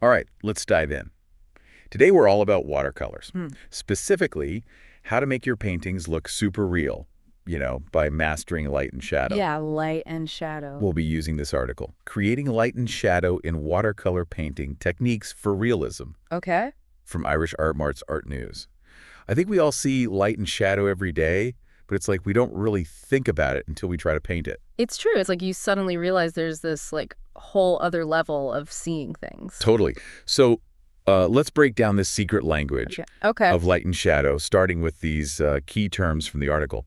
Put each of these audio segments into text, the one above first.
All right, let's dive in. Today we're all about watercolors. Hmm. Specifically, how to make your paintings look super real, by mastering light and shadow. Yeah, light and shadow. We'll be using this article, Creating Light and Shadow in Watercolor Painting Techniques for Realism, Okay. from Irish Art Mart's Art News. I think we all see light and shadow every day, but it's like we don't really think about it until we try to paint it. It's true. It's like you suddenly realize there's this like whole other level of seeing things. Totally. So let's break down this secret language Okay. of light and shadow, starting with these key terms from the article.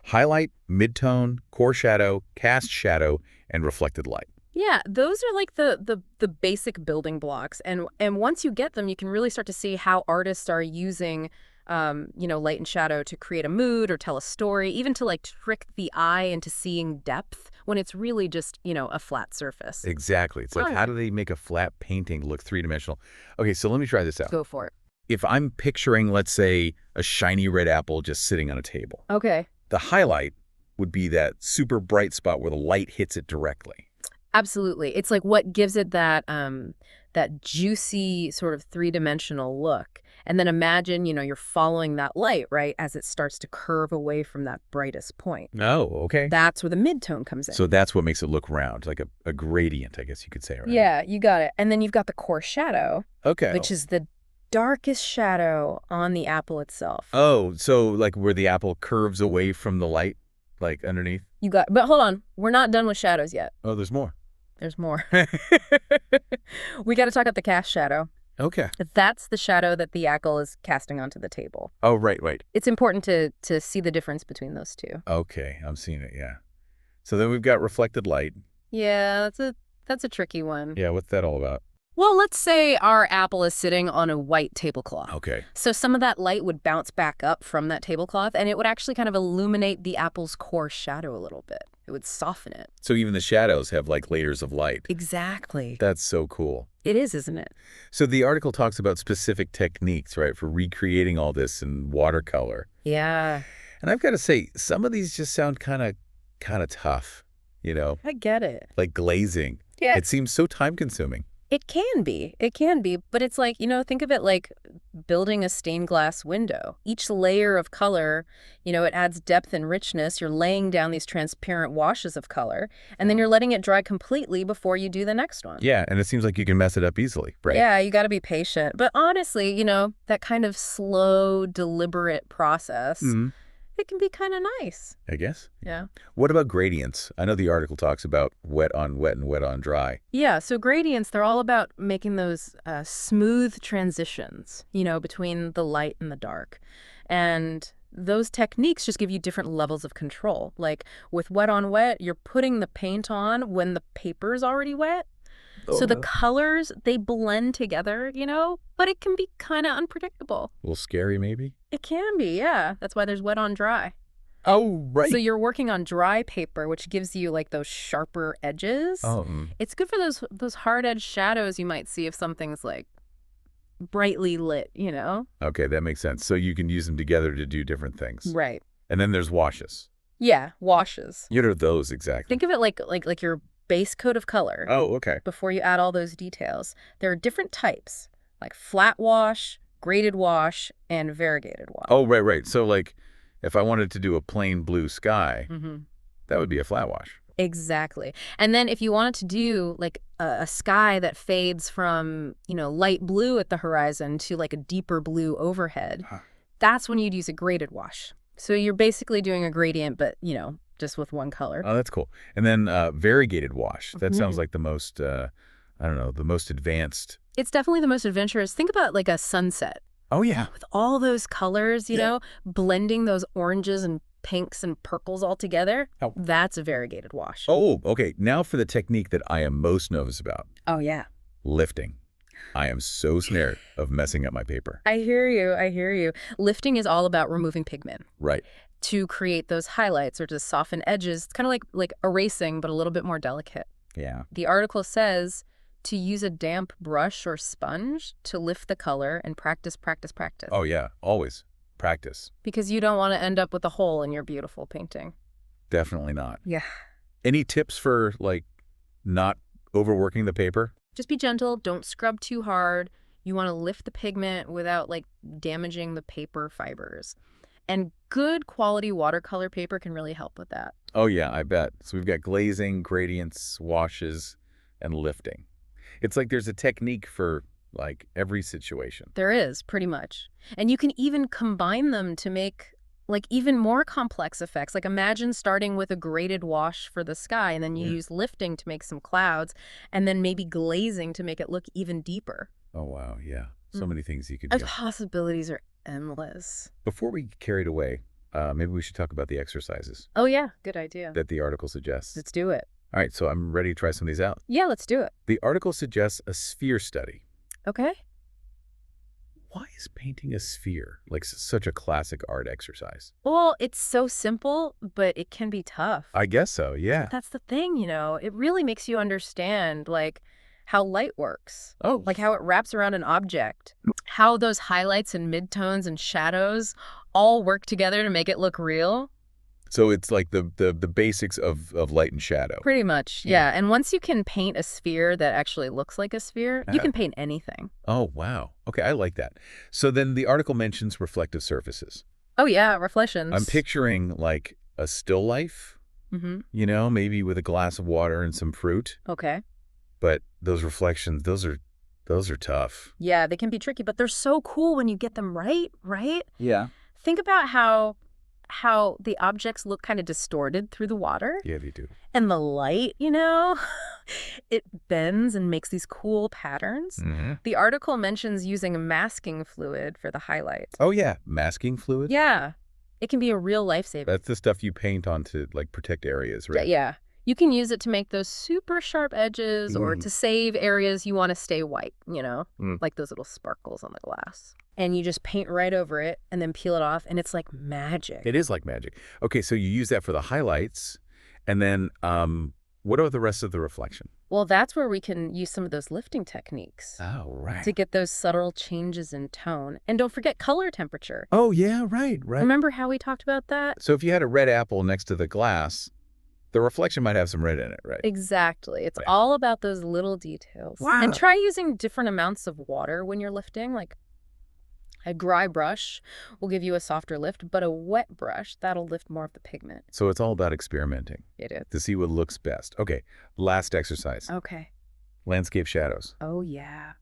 Highlight, midtone, core shadow, cast shadow, and reflected light. Yeah, those are like the basic building blocks. And once you get them, you can really start to see how artists are using light and shadow to create a mood or tell a story, even to like trick the eye into seeing depth when it's really just, a flat surface. Exactly. It's like, how do they make a flat painting look three-dimensional? Okay, so let me try this out. Go for it. If I'm picturing, let's say, a shiny red apple just sitting on a table, Okay. the highlight would be that super bright spot where the light hits it directly. Absolutely. It's like what gives it that juicy sort of three-dimensional look. And then imagine, you're following that light, right, as it starts to curve away from that brightest point. Oh, okay. That's where the midtone comes in. So that's what makes it look round, like a gradient, I guess you could say, right? Yeah, you got it. And then you've got the core shadow, Okay. which is the darkest shadow on the apple itself. Oh, so like where the apple curves away from the light, like underneath? But hold on, we're not done with shadows yet. Oh, there's more. There's more. We got to talk about the cast shadow. Okay. That's the shadow that the apple is casting onto the table. Oh, right. It's important to see the difference between those two. Okay, I'm seeing it, yeah. So then we've got reflected light. Yeah, that's a tricky one. Yeah, what's that all about? Well, let's say our apple is sitting on a white tablecloth. Okay. So some of that light would bounce back up from that tablecloth, and it would actually kind of illuminate the apple's core shadow a little bit. It would soften it. So even the shadows have like layers of light. Exactly. That's so cool. It is, isn't it? So the article talks about specific techniques, right, for recreating all this in watercolor. Yeah. And I've got to say, some of these just sound kind of tough, I get it. like glazing. Yeah. It seems so time-consuming. It can be. It can be. But it's like, think of it like building a stained glass window. Each layer of color, it adds depth and richness. You're laying down these transparent washes of color, and then you're letting it dry completely before you do the next one. Yeah, and it seems like you can mess it up easily, right? Yeah, you got to be patient. But honestly, that kind of slow, deliberate process, it can be kind of nice. I guess. Yeah. What about gradients? I know the article talks about wet on wet and wet on dry. Yeah, so gradients, they're all about making those smooth transitions, between the light and the dark. And those techniques just give you different levels of control. Like with wet on wet, you're putting the paint on when the paper's already wet. So the colors, they blend together, but it can be kind of unpredictable. A little scary, maybe? It can be, yeah. That's why there's wet on dry. Oh, right. So you're working on dry paper, which gives you like those sharper edges. Oh. It's good for those hard-edged shadows you might see if something's like brightly lit, Okay, that makes sense. So you can use them together to do different things. Right. And then there's washes. Yeah, washes. What are those exactly? Think of it like your base coat of color. Oh, okay. Before you add all those details. There are different types, like flat wash, graded wash, and variegated wash. Oh, right. So like if I wanted to do a plain blue sky, that would be a flat wash. Exactly. And then if you wanted to do like a sky that fades from, light blue at the horizon to like a deeper blue overhead, that's when you'd use a graded wash. So you're basically doing a gradient, but, just with one color. Oh, that's cool. And then variegated wash. That sounds like the most, the most advanced. It's definitely the most adventurous. Think about like a sunset. Oh, yeah. With all those colors, blending those oranges and pinks and purples all together. Oh. That's a variegated wash. Oh, okay. Now for the technique that I am most nervous about. Oh, yeah. Lifting. I am so scared of messing up my paper. I hear you. Lifting is all about removing pigment. Right. To create those highlights or to soften edges. It's kind of like erasing, but a little bit more delicate. Yeah. The article says to use a damp brush or sponge to lift the color and practice. Oh, yeah. Always. Practice. Because you don't want to end up with a hole in your beautiful painting. Definitely not. Yeah. Any tips for, like, not overworking the paper? Just be gentle. Don't scrub too hard. You want to lift the pigment without, like, damaging the paper fibers. And good quality watercolor paper can really help with that. Oh, yeah, I bet. So we've got glazing, gradients, washes, and lifting. It's like there's a technique for, like, every situation. There is, pretty much. And you can even combine them to make, like, even more complex effects. Like, imagine starting with a graded wash for the sky, and then you use lifting to make some clouds, and then maybe glazing to make it look even deeper. Oh, wow, yeah. So many things you could The do. possibilities are endless. Before we get carried away, maybe we should talk about the exercises Oh, yeah. Good idea. that the article suggests. Let's do it. All right, so I'm ready to try some of these out. Yeah, let's do it. The article suggests a sphere study. Okay. Why is painting a sphere like such a classic art exercise? Well, it's so simple, but it can be tough. I guess so, yeah. That's the thing, It really makes you understand, like, how light works. Oh, Like how it wraps around an object. How those highlights and midtones and shadows all work together to make it look real. so it's like the basics of light and shadow. Pretty much, yeah. And once you can paint a sphere that actually looks like a sphere, you can paint anything. Oh, wow. Okay, I like that. So then the article mentions reflective surfaces. Oh, yeah, reflections. I'm picturing like a still life, Mm-hmm. maybe with a glass of water and some fruit. Okay. But those reflections, those are tough. Yeah, they can be tricky, but they're so cool when you get them right? Yeah. Think about how the objects look kind of distorted through the water. Yeah, they do. And the light, it bends and makes these cool patterns. Mm-hmm. The article mentions using masking fluid for the highlights. Oh, yeah. Masking fluid? Yeah, it can be a real lifesaver. That's the stuff you paint on to, like, protect areas, right? Yeah. You can use it to make those super sharp edges or to save areas you want to stay white, like those little sparkles on the glass. And you just paint right over it and then peel it off, and it's like magic. It is like magic. Okay, so you use that for the highlights, and then what are the rest of the reflection? Well, that's where we can use some of those lifting techniques Oh, right. to get those subtle changes in tone. And don't forget color temperature. Oh, yeah, right. Remember how we talked about that? So if you had a red apple next to the glass, the reflection might have some red in it, right? Exactly. It's Right. all about those little details. Wow. And try using different amounts of water when you're lifting. Like a dry brush will give you a softer lift, but a wet brush, that'll lift more of the pigment. So it's all about experimenting It is. to see what looks best. Okay, last exercise. Okay. Landscape shadows. Oh, yeah.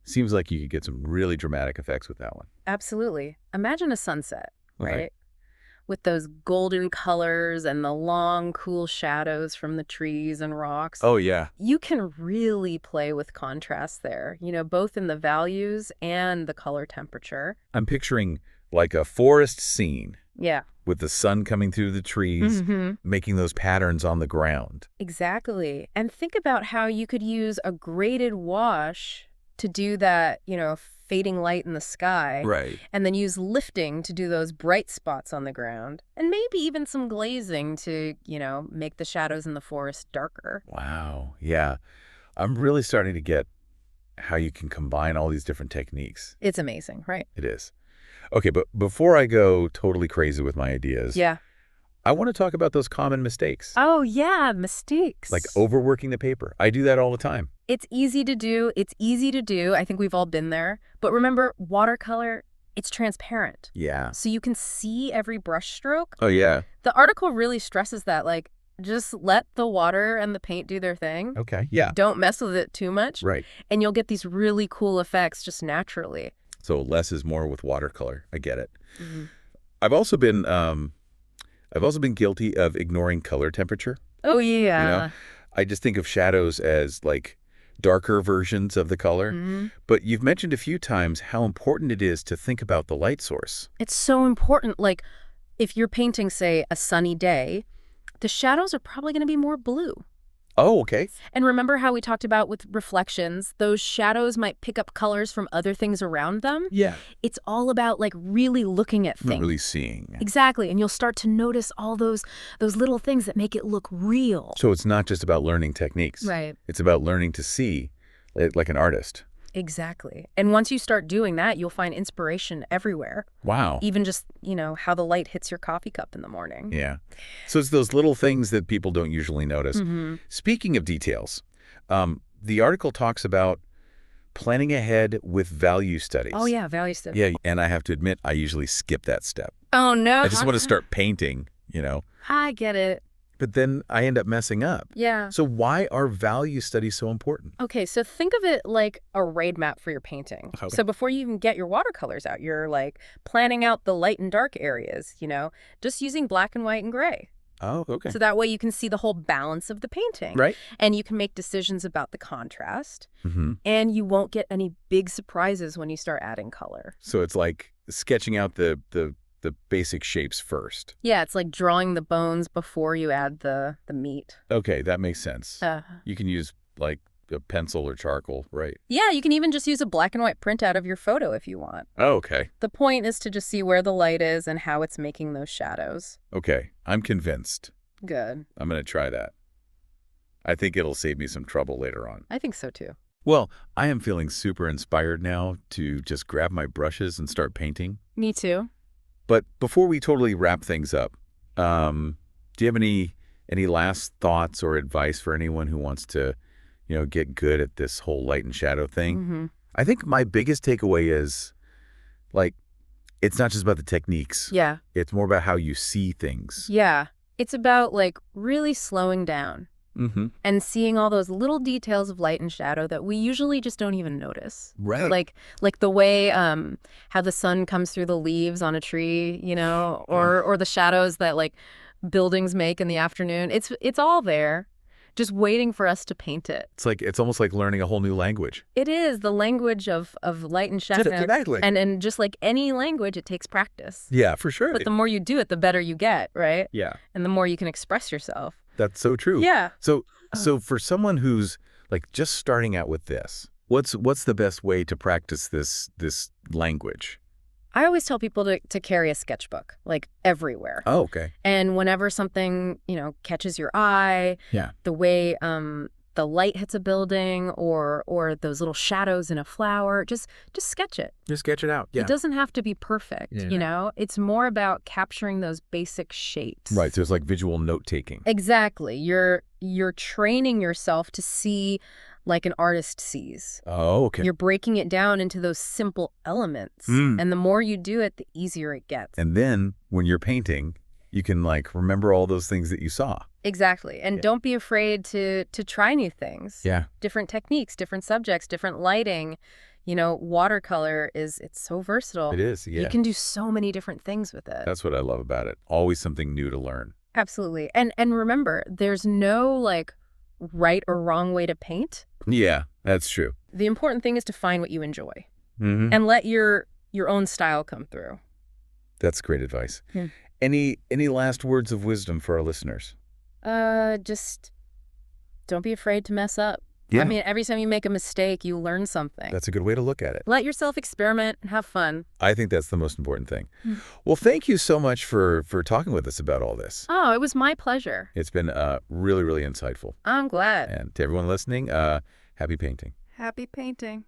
Seems like you could get some really dramatic effects with that one. Absolutely. Imagine a sunset, Okay. right? With those golden colors and the long, cool shadows from the trees and rocks. Oh, yeah. You can really play with contrast there, both in the values and the color temperature. I'm picturing like a forest scene Yeah. with the sun coming through the trees, Mm-hmm. making those patterns on the ground. Exactly. And think about how you could use a graded wash to do that, fading light in the sky. Right. And then use lifting to do those bright spots on the ground. And maybe even some glazing to, make the shadows in the forest darker. Wow. Yeah. I'm really starting to get how you can combine all these different techniques. It's amazing, right? It is. Okay, but before I go totally crazy with my ideas, Yeah. I want to talk about those common mistakes. Oh, yeah, mistakes. Like overworking the paper. I do that all the time. It's easy to do. I think we've all been there. But remember, watercolor, it's transparent. Yeah. So you can see every brush stroke. Oh, yeah. The article really stresses that, like, just let the water and the paint do their thing. Okay. Yeah. Don't mess with it too much. Right. And you'll get these really cool effects just naturally. So less is more with watercolor. I get it. Mm-hmm. I've also been guilty of ignoring color temperature. Oh, yeah. You know, I just think of shadows as like darker versions of the color. Mm-hmm. But you've mentioned a few times how important it is to think about the light source. It's so important. Like, if you're painting, say, a sunny day, the shadows are probably going to be more blue. Oh, okay. And remember how we talked about with reflections, those shadows might pick up colors from other things around them? Yeah. It's all about, like, really looking at Not things. really seeing. Exactly. And you'll start to notice all those little things that make it look real. So it's not just about learning techniques. Right. It's about learning to see like an artist. Exactly. And once you start doing that, you'll find inspiration everywhere. Wow. Even just, how the light hits your coffee cup in the morning. Yeah. So it's those little things that people don't usually notice. Mm-hmm. Speaking of details, the article talks about planning ahead with value studies. Oh, yeah, value study. Yeah, and I have to admit, I usually skip that step. Oh, no. I just want to start painting, I get it. But then I end up messing up. Yeah. So why are value studies so important? Okay, so think of it like a raid map for your painting. Okay. So before you even get your watercolors out, you're like planning out the light and dark areas, just using black and white and gray. Oh, okay. So that way you can see the whole balance of the painting. Right. And you can make decisions about the contrast. Mm-hmm. And you won't get any big surprises when you start adding color. So it's like sketching out the basic shapes first. Yeah, it's like drawing the bones before you add the meat. Okay, that makes sense. You can use like a pencil or charcoal, right? Yeah, you can even just use a black and white printout of your photo if you want. Oh, okay. The point is to just see where the light is and how it's making those shadows. Okay, I'm convinced. Good. I'm going to try that. I think it'll save me some trouble later on. I think so too. Well, I am feeling super inspired now to just grab my brushes and start painting. Me too. But before we totally wrap things up, do you have any last thoughts or advice for anyone who wants to, get good at this whole light and shadow thing? Mm-hmm. I think my biggest takeaway is, it's not just about the techniques. Yeah. It's more about how you see things. Yeah. It's about, really slowing down. Mm-hmm. And seeing all those little details of light and shadow that we usually just don't even notice. Right. Like the way how the sun comes through the leaves on a tree, or the shadows that buildings make in the afternoon. It's all there, just waiting for us to paint it. It's almost like learning a whole new language. It is the language of light and shadow. Exactly. And just like any language, it takes practice. Yeah, for sure. But the more you do it, the better you get, right? Yeah. And the more you can express yourself. That's so true. Yeah. So for someone who's just starting out with this, what's the best way to practice this language? I always tell people to carry a sketchbook, everywhere. Oh, okay. And whenever something, catches your eye, Yeah. the way the light hits a building or those little shadows in a flower, just sketch it. Just sketch it out. Yeah. It doesn't have to be perfect, Yeah. It's more about capturing those basic shapes. Right. So it's like visual note-taking. Exactly. You're training yourself to see like an artist sees. Oh, okay. You're breaking it down into those simple elements. And the more you do it, the easier it gets. And then when you're painting, you can remember all those things that you saw. Exactly. And don't be afraid to try new things. Yeah. Different techniques, different subjects, different lighting. Watercolor it's so versatile. It is, yeah. You can do so many different things with it. That's what I love about it. Always something new to learn. Absolutely. And remember, there's no right or wrong way to paint. Yeah, that's true. The important thing is to find what you enjoy Mm-hmm. and let your own style come through. That's great advice. Yeah. Any last words of wisdom for our listeners? Just don't be afraid to mess up. Yeah. I mean, every time you make a mistake, you learn something. That's a good way to look at it. Let yourself experiment and have fun. I think that's the most important thing. Well, thank you so much for talking with us about all this. Oh, it was my pleasure. It's been really, really insightful. I'm glad. And to everyone listening, happy painting. Happy painting.